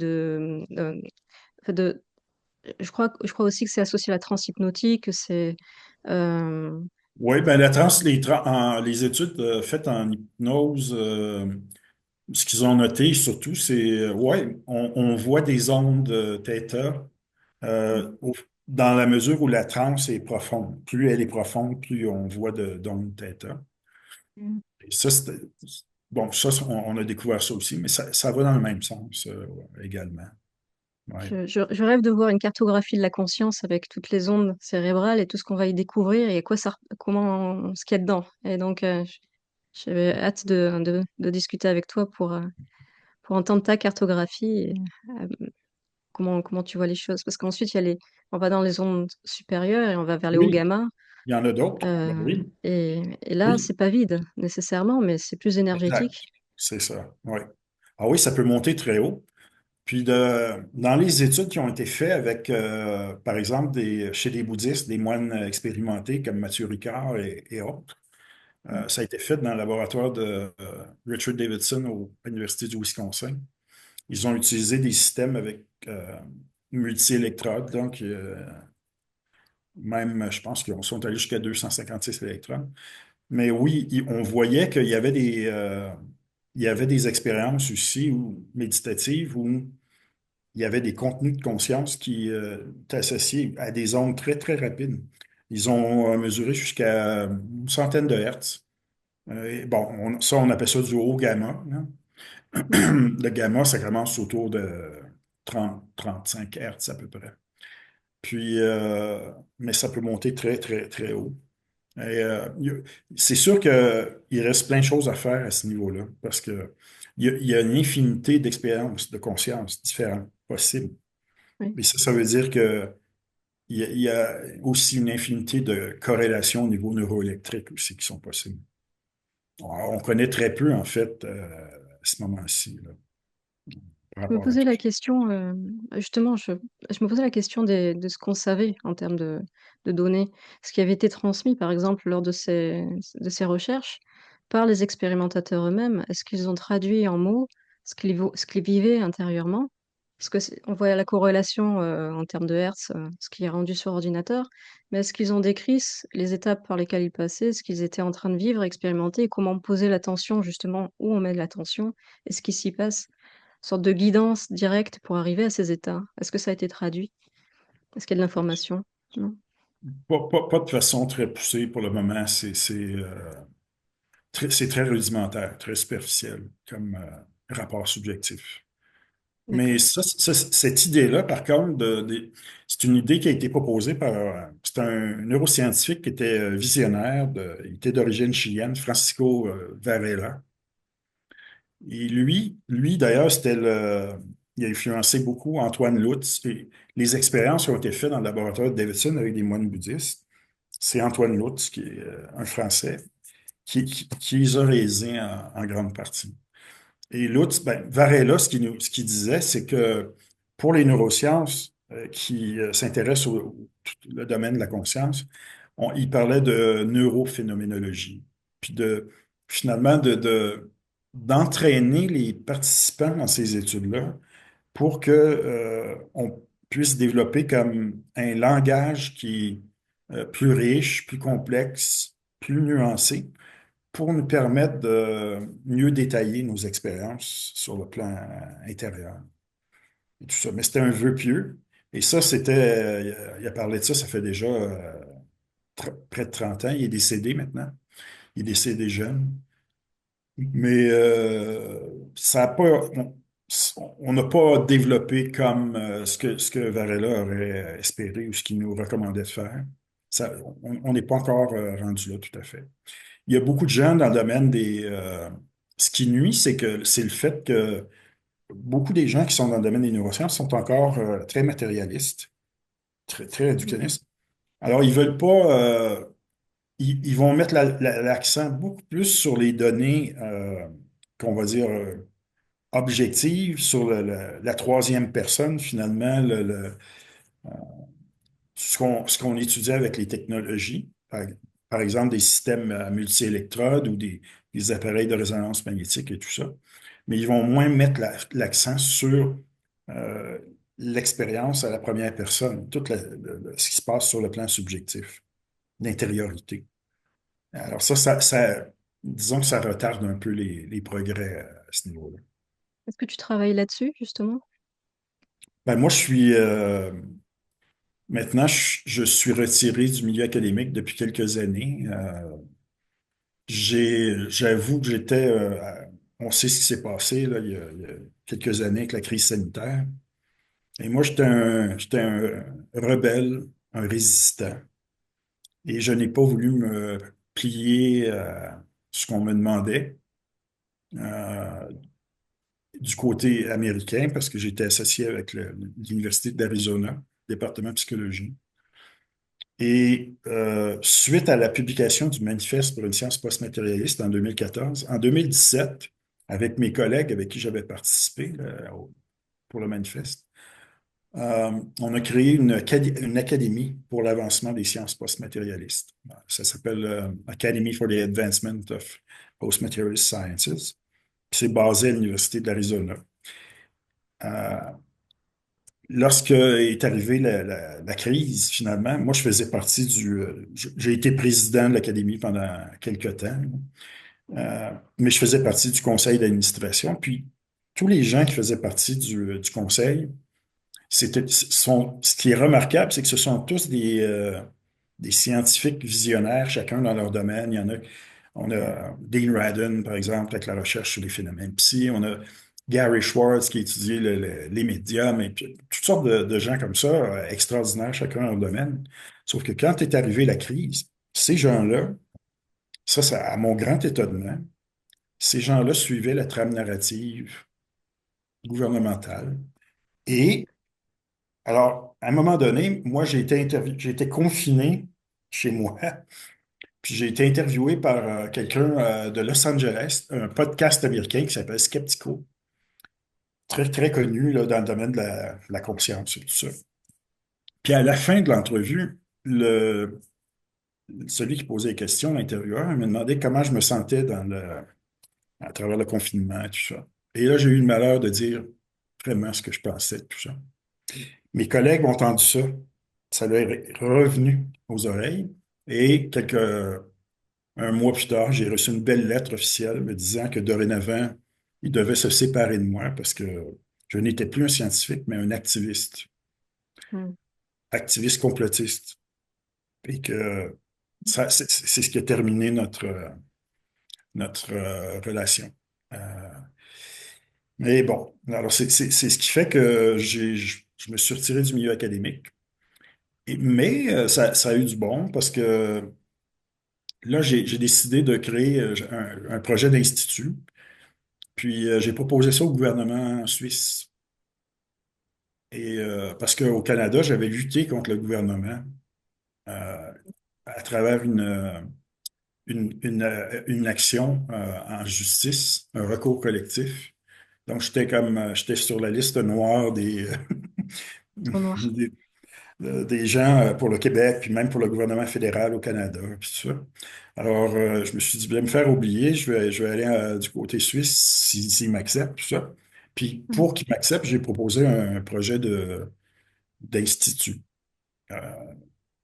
enfin je crois aussi que c'est associé à la transe hypnotique, que c'est, hem Oui, ben les études faites en hypnose, ce qu'ils ont noté surtout, c'est, ouais, on voit des ondes θ mmh, dans la mesure où la transe est profonde. Plus elle est profonde, plus on voit d'ondes θ. mmh. Et ça, bon, ça, on a découvert ça aussi, mais ça va dans le même sens également. Ouais. Je rêve de voir une cartographie de la conscience avec toutes les ondes cérébrales et tout ce qu'on va y découvrir et comment ce qu'il y a dedans. Et donc, j'avais hâte de discuter avec toi pour entendre ta cartographie et hem, comment tu vois les choses. Parce qu'ensuite, on va dans les ondes supérieures et on va vers les hauts Oui, gamma, il y en a d'autres. Ben oui, et là, oui, c'est pas vide nécessairement, mais c'est plus exact. énergétique. C'est ça. Oui. Ah oui, ça peut monter très haut. Puis dans les études qui ont été faites avec, par exemple, chez des bouddhistes, des moines expérimentés comme Mathieu Ricard et autres, Mmh, ça a été fait dans le laboratoire de Richard Davidson à l'Université du Wisconsin. Ils ont utilisé des systèmes avec multi-électrodes, donc même, je pense qu'ils sont allés jusqu'à 256 électrodes. Mais oui, on voyait qu'il y avait il y avait des expériences aussi méditatives où il y avait des contenus de conscience qui étaient associés à des ondes très, très rapides. Ils ont mesuré jusqu'à une centaine de hertz. Et bon, on appelle ça du haut gamma, hein. mmh. Le gamma, ça commence autour de 30-35 hertz à peu près. Puis, mais ça peut monter très, très, très haut. Et, c'est sûr qu'il reste plein de choses à faire à ce niveau-là, parce que il y a une infinité d'expériences de conscience différentes possibles. Oui. Mais ça veut dire que il y a aussi une infinité de corrélations au niveau neuroélectrique aussi qui sont possibles. On connaît très peu, en fait, à ce moment-ci, là, par Je me rapport à posais tout la ça. question, justement, je me posais la question de ce qu'on savait en termes de données, ce qui avait été transmis, par exemple, lors de ces recherches par les expérimentateurs eux-mêmes. Est-ce qu'ils ont traduit en mots ce qu'ils vivaient intérieurement? Parce que on voit la corrélation en termes de hertz, ce qui est rendu sur ordinateur, mais est-ce qu'ils ont décrit les étapes par lesquelles ils passaient, ce qu'ils étaient en train de vivre, expérimenter, et comment poser l'attention, justement, où on met l'attention et ce qui s'y passe? Sorte de guidance directe pour arriver à ces états. Est-ce que ça a été traduit? Est-ce qu'il y a de l'information? Non? Pas de façon très poussée pour le moment. C'est très rudimentaire, très superficiel comme rapport subjectif. Mais D'accord. cette idée-là, par contre, c'est une idée qui a été proposée par, c'est un neuroscientifique qui était visionnaire, il était d'origine chilienne, Francisco Varela. Et lui d'ailleurs, il a influencé beaucoup Antoine Lutz. Et les expériences qui ont été faites dans le laboratoire de Davidson avec des moines bouddhistes, c'est Antoine Lutz, qui est un Français, qui les a réalisés en grande partie. Et l'autre, ben, Varela, ce qu'il disait, c'est que pour les neurosciences qui s'intéressent au tout le domaine de la conscience, il parlait de neurophénoménologie, puis finalement d'entraîner les participants dans ces études-là pour que on puisse développer comme un langage qui est plus riche, plus complexe, plus nuancé pour nous permettre de mieux détailler nos expériences sur le plan intérieur et tout ça. Mais c'était un vœu pieux. Et ça, il a parlé de ça, ça fait déjà près de 30 ans. Il est décédé maintenant. Il est décédé jeune. Mais ça a pas, on n'a pas développé comme ce que Varela aurait espéré ou ce qu'il nous recommandait de faire. On n'est pas encore rendu là tout à fait. Il y a beaucoup de gens dans le domaine ce qui nuit, c'est le fait que beaucoup des gens qui sont dans le domaine des neurosciences sont encore très matérialistes, très Mhm. réductionnistes. Alors, ils veulent pas, ils vont mettre l'accent beaucoup plus sur les données, qu'on va dire, objectives, sur la troisième personne, finalement, ce qu'on étudie avec les technologies. Par exemple, des systèmes multi-électrodes ou des appareils de résonance magnétique et tout ça. Mais ils vont moins mettre l'accent sur euh, l'expérience à la première personne, tout ce qui se passe sur le plan subjectif, l'intériorité. Alors disons que ça retarde un peu les progrès à ce niveau-là. Est-ce que tu travailles là-dessus, justement? Ben, moi, maintenant, je suis retiré du milieu académique depuis quelques années. J'avoue que on sait ce qui s'est passé là, il y a quelques années avec la crise sanitaire. Et moi, j'étais un rebelle, un résistant. Et je n'ai pas voulu me plier à ce qu'on me demandait euh, du côté américain parce que j'étais associé avec l'Université d'Arizona, département de psychologie. Et suite à la publication du Manifeste pour une science postmatérialiste en 2014, en 2017, avec mes collègues avec qui j'avais participé là, pour le manifeste, on a créé une académie pour l'avancement des sciences postmatérialistes. Ça s'appelle Academy for the Advancement of Postmaterialist Sciences. C'est basé à l'Université de l'Arizona. Euh, Lorsque est arrivée la crise, finalement, moi, je faisais partie j'ai été président de l'Académie pendant quelques temps, mais je faisais partie du conseil d'administration. Puis, tous les gens qui faisaient partie du conseil, ce qui est remarquable, c'est que ce sont tous des scientifiques visionnaires, chacun dans leur domaine. On a Dean Radin, par exemple, avec la recherche sur les phénomènes psy. On a Gary Schwartz qui étudie les médiums et puis toutes sortes de gens comme ça, extraordinaires, chacun dans leur domaine. Sauf que quand est arrivée la crise, ces gens-là, à mon grand étonnement, ces gens-là suivaient la trame narrative gouvernementale. Et alors, à un moment donné, moi, j'ai été confiné chez moi, puis j'ai été interviewé par quelqu'un de Los Angeles, un podcast américain qui s'appelle Skeptico, très, très connu là, dans le domaine de la conscience et tout ça. Puis à la fin de l'entrevue, celui qui posait les questions, l'intervieweur, il m'a demandé comment je me sentais à travers le confinement et tout ça. Et là, j'ai eu le malheur de dire vraiment ce que je pensais de tout ça. Mes collègues ont entendu ça. Ça leur est revenu aux oreilles. Et un mois plus tard, j'ai reçu une belle lettre officielle me disant que dorénavant, ils devaient se séparer de moi parce que je n'étais plus un scientifique, mais un Hmm. activiste complotiste. Et que c'est ce qui a terminé notre relation. Euh, mais bon, alors c'est ce qui fait que je me suis retiré du milieu académique. Mais ça a eu du bon parce que là, j'ai décidé de créer un projet d'institut. Puis j'ai proposé ça au gouvernement suisse. Et parce qu'au Canada, j'avais lutté contre le gouvernement euh, à travers une action en justice, un recours collectif. Donc, j'étais sur la liste noire Trop noir. des, des gens pour le Québec, puis même pour le gouvernement fédéral au Canada, puis tout ça. Alors, je me suis dit, bien me faire oublier, je vais aller du côté suisse s'ils m'acceptent, tout ça. Puis, Hmm. pour qu'ils m'acceptent, j'ai proposé un projet d'institut euh,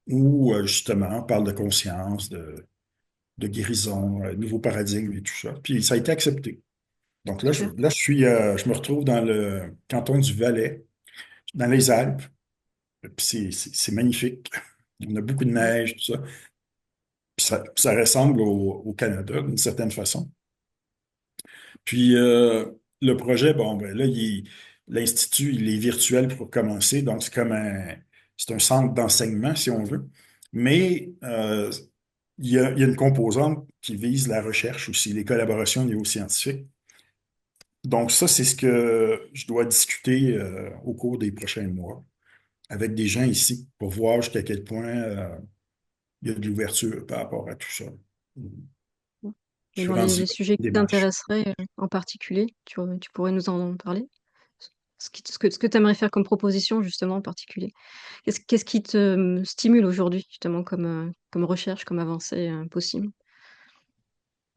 où, justement, on parle de conscience, de guérison, nouveau paradigme et tout ça. Puis, ça a été accepté. Donc là, Super. je me retrouve dans le canton du Valais, dans les Alpes. Puis c'est magnifique. On a beaucoup de Hmm. neige, tout ça. Puis ça ressemble au Canada d'une certaine façon. Puis le projet, bon, ben là, l'Institut, il est virtuel pour commencer, donc c'est un centre d'enseignement, si on veut. Mais il y a une composante qui vise la recherche aussi, les collaborations au niveau scientifique. Donc ça, c'est ce que je dois discuter au cours des prochains mois avec des gens ici pour voir jusqu'à quel point il y a de l'ouverture par rapport à tout ça. Je Et suis dans rendu les à sujets une qui démarche. t'intéresseraient en particulier, tu pourrais nous en parler? Ce que tu aimerais faire comme proposition justement en particulier? Qu'est-ce qui te stimule aujourd'hui justement comme recherche, comme avancée possible?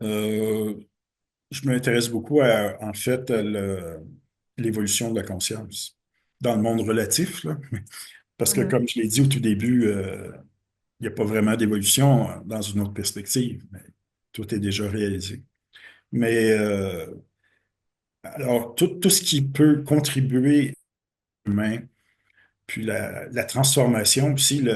Euh, je m'intéresse beaucoup à, en fait, l'évolution de la conscience dans le monde relatif, là. Parce que, Mhm. comme je l'ai dit au tout début, il n'y a pas vraiment d'évolution dans une autre perspective. Mais tout est déjà réalisé. Mais alors, tout ce qui peut contribuer à l'humain, puis la transformation, aussi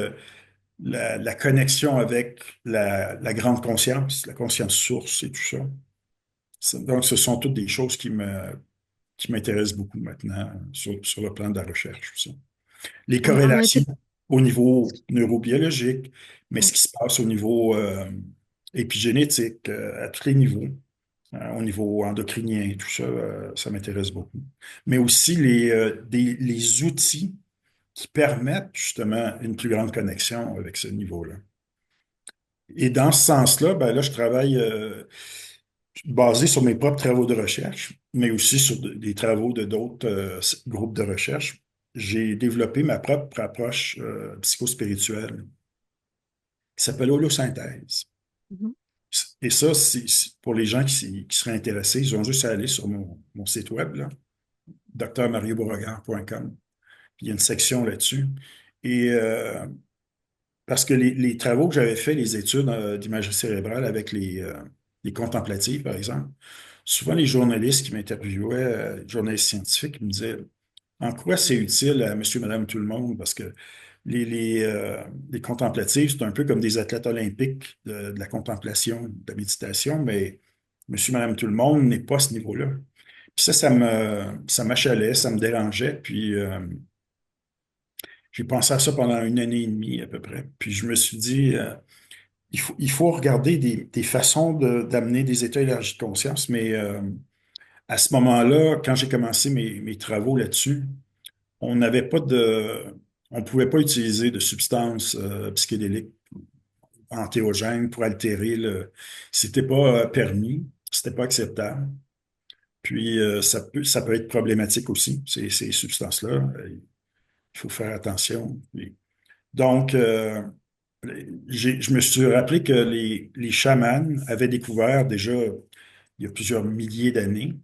la connexion avec la grande conscience, la conscience source et tout ça. Donc, ce sont toutes des choses qui m'intéressent beaucoup maintenant sur le plan de la recherche aussi. Les On a été corrélations au niveau neurobiologique, mais ce ouais. qui se passe au niveau épigénétique, à tous les niveaux, au niveau endocrinien, tout ça, ça m'intéresse beaucoup. Mais aussi les outils qui permettent justement une plus grande connexion avec ce niveau-là. Et dans ce sens-là, ben là, je travaille basé sur mes propres travaux de recherche, mais aussi sur des travaux de d'autres groupes de recherche. J'ai développé ma propre approche psychospirituelle qui s'appelle holosynthèse. Mhm. Et ça, pour les gens qui seraient intéressés, ils ont juste à aller sur mon site web, là, drmariobeauregard.com. Il y a une section là-dessus. Et parce que les travaux que j'avais fait, les études d'imagerie cérébrale avec les contemplatives, par exemple, souvent les journalistes qui m'interviewaient, journalistes scientifiques, ils me disaient en quoi c'est utile à monsieur, madame, tout le monde, parce que les contemplatives, c'est un peu comme des athlètes olympiques de la contemplation, de la méditation, mais monsieur, madame, tout le monde n'est pas à ce niveau-là. Puis ça m'achalait, ça me dérangeait, puis j'ai pensé à ça pendant une année et demie à peu près. Puis je me suis dit, il faut regarder des façons d'amener des états élargis de conscience, mais à ce moment-là, quand j'ai commencé mes travaux là-dessus, on n'avait pas de, on pouvait pas utiliser de substances psychédéliques enthéogènes pour altérer c'était pas permis, c'était pas acceptable. Puis ça peut être problématique aussi, ces substances-là. Il faut faire attention. Donc, je me suis rappelé que les chamans avaient découvert déjà il y a plusieurs milliers d'années,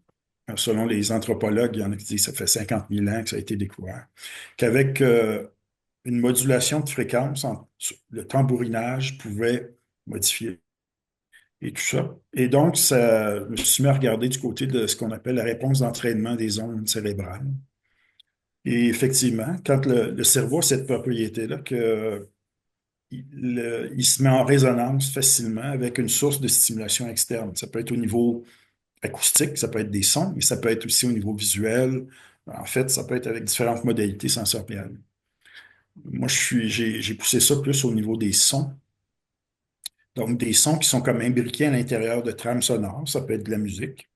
selon les anthropologues, il y en a qui disent que ça fait 50 000 ans que ça a été découvert, qu'avec une modulation de fréquence, le tambourinage pouvait modifier et tout ça. Et donc, je me suis mis à regarder du côté de ce qu'on appelle la réponse d'entraînement des ondes cérébrales. Et effectivement, quand le cerveau a cette propriété-là, que il se met en résonance facilement avec une source de stimulation externe. Ça peut être au niveau acoustique, ça peut être des sons, mais ça peut être aussi au niveau visuel. En fait, ça peut être avec différentes modalités sensorielles. Moi, j'ai poussé ça plus au niveau des sons. Donc, des sons qui sont comme imbriqués à l'intérieur de trames sonores, ça peut être de la musique.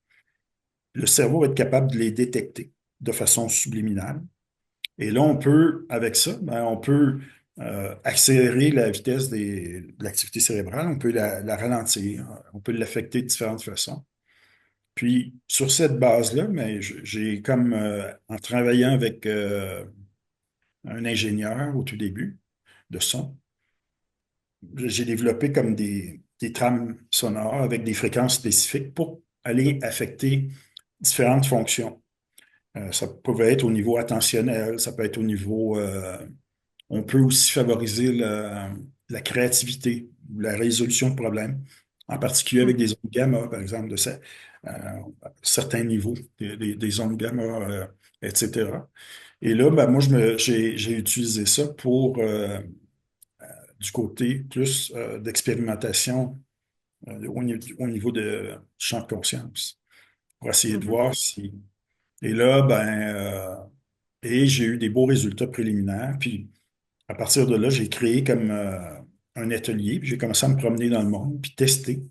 Le cerveau va être capable de les détecter de façon subliminale. Et là, on peut, avec ça, ben, on peut accélérer la vitesse de l'activité cérébrale, on peut la ralentir, on peut l'affecter de différentes façons. Puis, sur cette base-là, ben, j'ai comme, en travaillant avec un ingénieur au tout début de son, j'ai développé comme des trames sonores avec des fréquences spécifiques pour aller affecter différentes fonctions. Ça pouvait être au niveau attentionnel, ça peut être au niveau on peut aussi favoriser la créativité ou la résolution de problèmes, en particulier avec des ondes gamma, par exemple, euh, certains niveaux, des ondes gamma, etc. Et là, ben, moi, j'ai utilisé ça pour du côté plus d'expérimentation au niveau de champ de conscience, pour essayer de Mhm. voir si Et là, et j'ai eu des beaux résultats préliminaires. Puis à partir de là, j'ai créé comme un atelier. Puis j'ai commencé à me promener dans le monde, puis tester.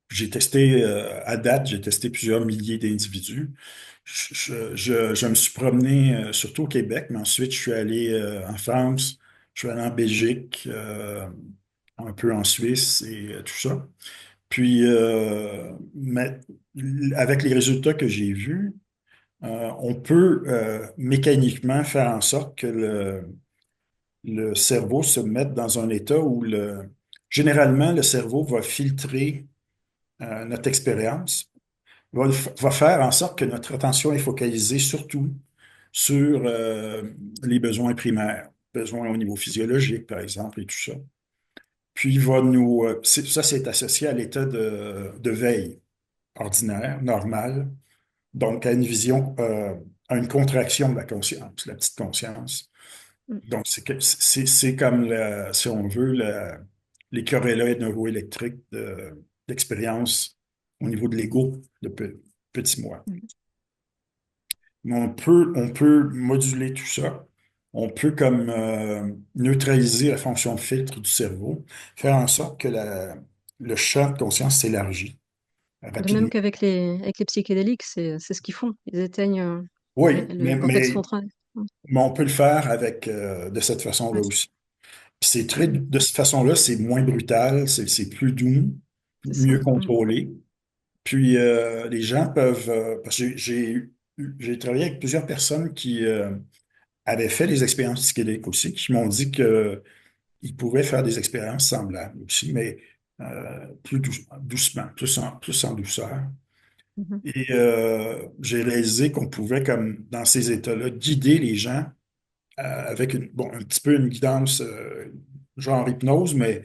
J'ai testé, à date, j'ai testé plusieurs milliers d'individus. Je me suis promené surtout au Québec, mais ensuite je suis allé en France, je suis allé en Belgique, un peu en Suisse et tout ça. Puis, avec les résultats que j'ai vus, on peut mécaniquement faire en sorte que le cerveau se mette dans un état où généralement le cerveau va filtrer notre expérience, va faire en sorte que notre attention est focalisée surtout sur les besoins primaires, besoins au niveau physiologique, par exemple, et tout ça. Puis, ça, c'est associé à l'état de veille ordinaire, normal, donc à une vision, à une contraction de la conscience, la petite conscience. Mm. Donc, c'est comme, si on veut, les corrélats neuroélectriques d'expérience au niveau de l'ego, petit moi. Mm. Mais on peut moduler tout ça. On peut comme neutraliser la fonction de filtre du cerveau, faire en sorte que le champ de conscience s'élargit De même rapidement. avec les psychédéliques, c'est ce qu'ils font. Ils éteignent Oui, le cortex frontal. Mm. mais on peut le faire de cette Ouais, façon-là aussi. Puis mm. de cette façon-là, c'est moins brutal, c'est plus doux, C'est ça. mieux Mm. contrôlé. Puis les gens peuvent, parce que j'ai travaillé avec plusieurs personnes qui avaient fait des expériences psychédéliques aussi, qui m'ont dit qu'ils pouvaient faire des expériences semblables aussi, mais plus doucement, plus en douceur. Mhm. Et j'ai réalisé qu'on pouvait, comme dans ces états-là, guider les gens avec un petit peu une guidance genre hypnose, mais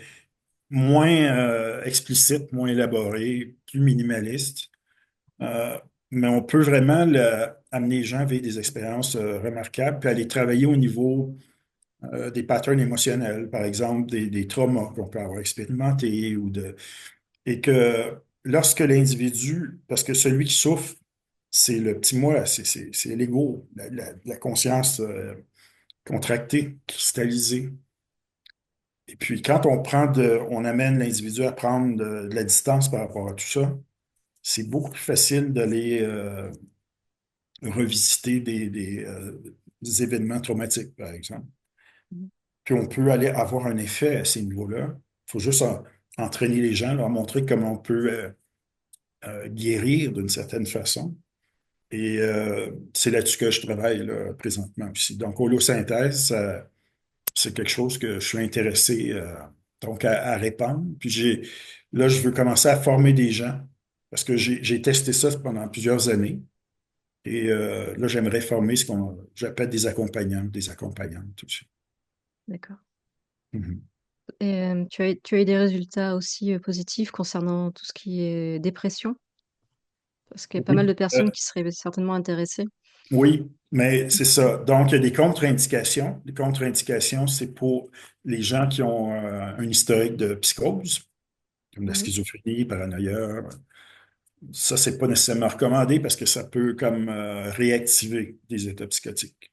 moins explicite, moins élaborée, plus minimaliste. Euh, mais on peut vraiment amener les gens à vivre des expériences remarquables, puis aller travailler au niveau des patterns émotionnels, par exemple des traumas qu'on peut avoir expérimentés, et que lorsque l'individu, parce que celui qui souffre, c'est le petit moi, c'est l'ego, la conscience contractée, cristallisée. Et puis quand on amène l'individu à prendre de la distance par rapport à tout ça, c'est beaucoup plus facile d'aller revisiter des événements traumatiques, par exemple. Mhm. Puis on peut aller avoir un effet à ces niveaux-là. Il faut juste entraîner les gens, leur montrer comment on peut guérir d'une certaine façon. Et c'est là-dessus que je travaille là, présentement aussi. Donc, holosynthèse, c'est quelque chose que je suis intéressé donc à répandre. Puis là, je veux commencer à former des gens parce que j'ai testé ça pendant plusieurs années. Et là, j'aimerais former ce qu'on j'appelle des accompagnants, des accompagnantes aussi. D'accord. Mhm. Et tu as eu des résultats aussi positifs concernant tout ce qui est dépression? Parce qu'il y a pas mal Oui. de personnes qui seraient certainement intéressées. Oui, mais c'est ça. Donc, il y a des contre-indications. Les contre-indications, c'est pour les gens qui ont un historique de psychose, comme la Mhm. schizophrénie, paranoïa. Ça, c'est pas nécessairement recommandé parce que ça peut comme réactiver des états psychotiques.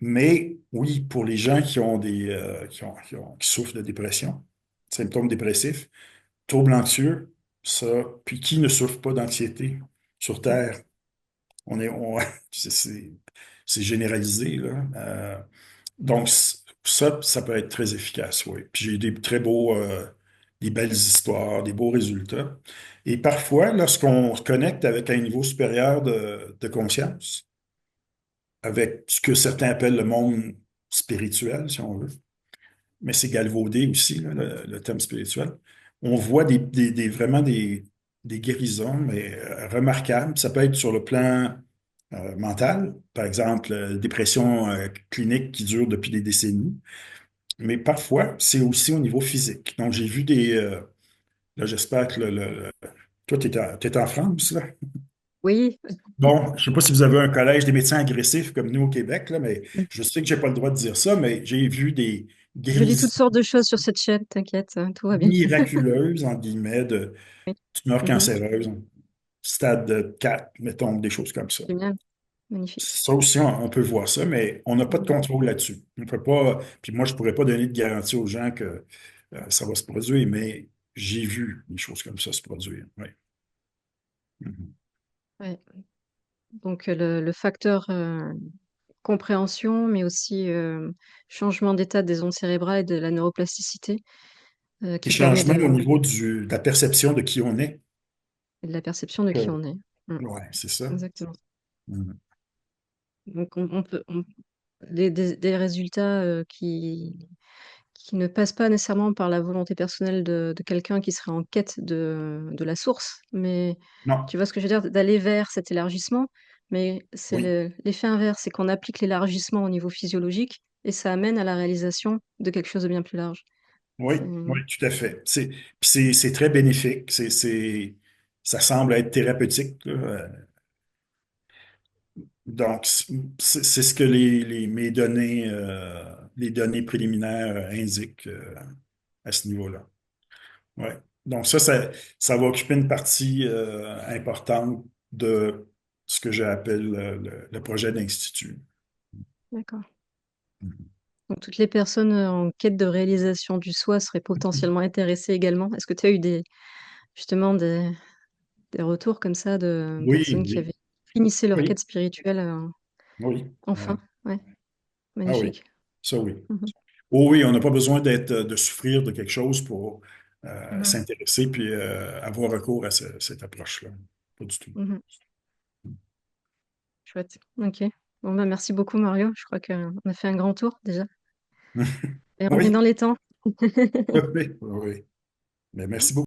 Mais oui, pour les gens qui ont qui souffrent de dépression, symptômes dépressifs, troubles anxieux, ça, puis qui ne souffre pas d'anxiété sur Mhm. Terre? On est, on, c'est généralisé, là. Donc, ça peut être très efficace, oui. Puis j'ai des belles histoires, des beaux résultats. Et parfois, lorsqu'on se connecte avec un niveau supérieur de conscience, avec ce que certains appellent le monde spirituel, si on veut, mais c'est galvaudé aussi, là, le thème spirituel. On voit vraiment des guérisons, mais remarquables. Ça peut être sur le plan mental, par exemple, dépression clinique qui dure depuis des décennies, mais parfois, c'est aussi au niveau physique. Donc, j'ai vu là, j'espère que toi, t'es en France, là. Oui, Bon, je ne sais pas si vous avez un collège des médecins agressifs comme nous au Québec, là, mais mm. je sais que j'ai pas le droit de dire ça, mais j'ai vu des Je lis toutes guérisons sortes de choses sur cette chaîne, t'inquiète, hein, tout va bien. miraculeuses, en guillemets, de Oui. tumeurs Mhm. cancéreuses. stade 4, mettons, des choses comme ça. Génial, magnifique. Ça aussi, on peut voir ça, mais on n'a pas de Mhm. contrôle là-dessus. On peut pas, puis moi, je ne pourrais pas donner de garantie aux gens que ça va se produire, mais j'ai vu des choses comme ça se produire. Oui. Mhm. Ouais. Donc le facteur compréhension, mais aussi changement d'état des ondes cérébrales et de la neuroplasticité Des qui permet changements au de, niveau de la perception de qui on est. de la perception de qui on est. Mm, Oui, c'est ça. exactement. Mhm. Donc on peut des résultats qui ne passent pas nécessairement par la volonté personnelle de quelqu'un qui serait en quête de la source, mais Non, tu vois ce que je veux dire, d'aller vers cet élargissement, mais c'est oui, l'effet inverse, c'est qu'on applique l'élargissement au niveau physiologique et ça amène à la réalisation de quelque chose de bien plus large. oui, C'est oui, tout à fait. C'est très bénéfique. Ça semble être thérapeutique, là. Donc, c'est ce que mes données, les données préliminaires indiquent à ce niveau-là. Ouais. Donc, ça va occuper une partie importante de ce que j'appelle le projet d'Institut. d'accord. Mhm. Donc toutes les personnes en quête de réalisation du soi seraient potentiellement intéressées également. Est-ce que tu as eu justement des retours comme ça de Oui, personnes qui oui, avaient finissé leur oui, quête spirituelle oui. enfin? Ouais, Ah oui, magnifique. ça oui. Mhm. Oh oui, on n'a pas besoin de souffrir de quelque chose pour Mhm. s'intéresser puis avoir recours à cette approche-là. Pas du tout. Mhm. Chouette. Ok. Bon, bah, merci beaucoup, Mario. Je crois qu'on a fait un grand tour déjà. Et on est Oui, dans les temps. oui, oui, oui. Mais merci beaucoup.